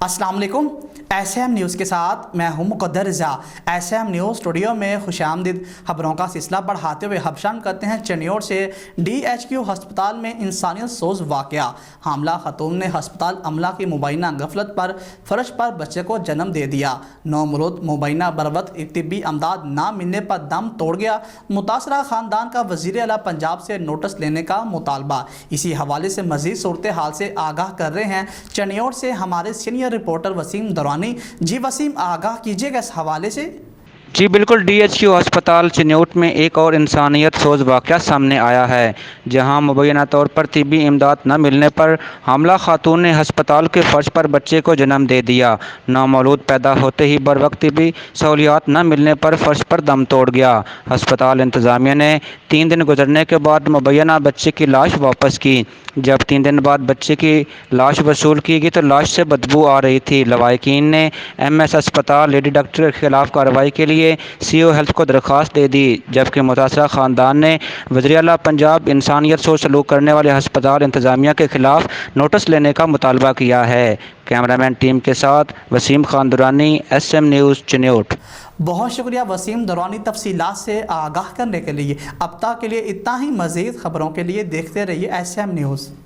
अस्सलाम वालेकुम। SM news के साथ मैं हूं मुक़द्दर रज़ा। SM न्यूज़ स्टूडियो में खुशामदीद। खबरों का सिलसिला बढ़ाते हुए हबशान करते हैं चनियोड़ से। DHQ हस्पताल में इंसानियत सोज वाक़या। हामला खतून ने हस्पताल अमला की मुबैना गफलत पर फर्श पर बच्चे को जन्म दे दिया। नौमौलूद मुबैना बरवक्त तिब्बी अमदाद ना मिलने पर दम तोड़ गया। मुतासरा ख़ानदान का वज़ीर आला पंजाब से नोटिस लेने का मुतालबा। इसी हवाले से मज़ीद सूरत हाल से आगाह कर रहे हैं चनियोड़ से हमारे सीनियर रिपोर्टर वसीम दौरानी। जी वसीम, आगाह कीजिएगा इस हवाले से। जी बिल्कुल, DHQ अस्पताल चनियोड़ में एक और इंसानियत सोज वाक़या सामने आया है, जहां मुबैना तौर पर तिब्बी इमदाद न मिलने पर हामला खातून ने अस्पताल के फर्श पर बच्चे को जन्म दे दिया। नौमौलूद पैदा होते ही बरवक्त तिब्बी सहूलियात न मिलने पर फर्श पर दम तोड़ गया। अस्पताल इंतज़ामिया ने 3 दिन गुजरने के बाद मुबैना बच्चे की लाश वापस की। जब 3 दिन बाद बच्चे की लाश वसूल की गई तो लाश से बदबू आ रही थी। लवाहिकीन ने MS अस्पताल लेडी डॉक्टर के खिलाफ कार्रवाई के लिए CO हेल्थ को दरख्वास्त दे दी, जबकि मुतासरा ख़ानदान ने वज़ीर आला पंजाब इंसानियत सोच सलूक करने वाले अस्पताल इंतज़ामिया के खिलाफ नोटिस लेने का मुतालबा किया है। कैमरामैन टीम के साथ वसीम खान दुरानी, SM न्यूज़ चनियोड़। बहुत शुक्रिया वसीम दौरानी तफसीलात से आगाह करने के लिए। अब तक के लिए इतना ही। मज़ीद खबरों के लिए देखते रहिए SM न्यूज़।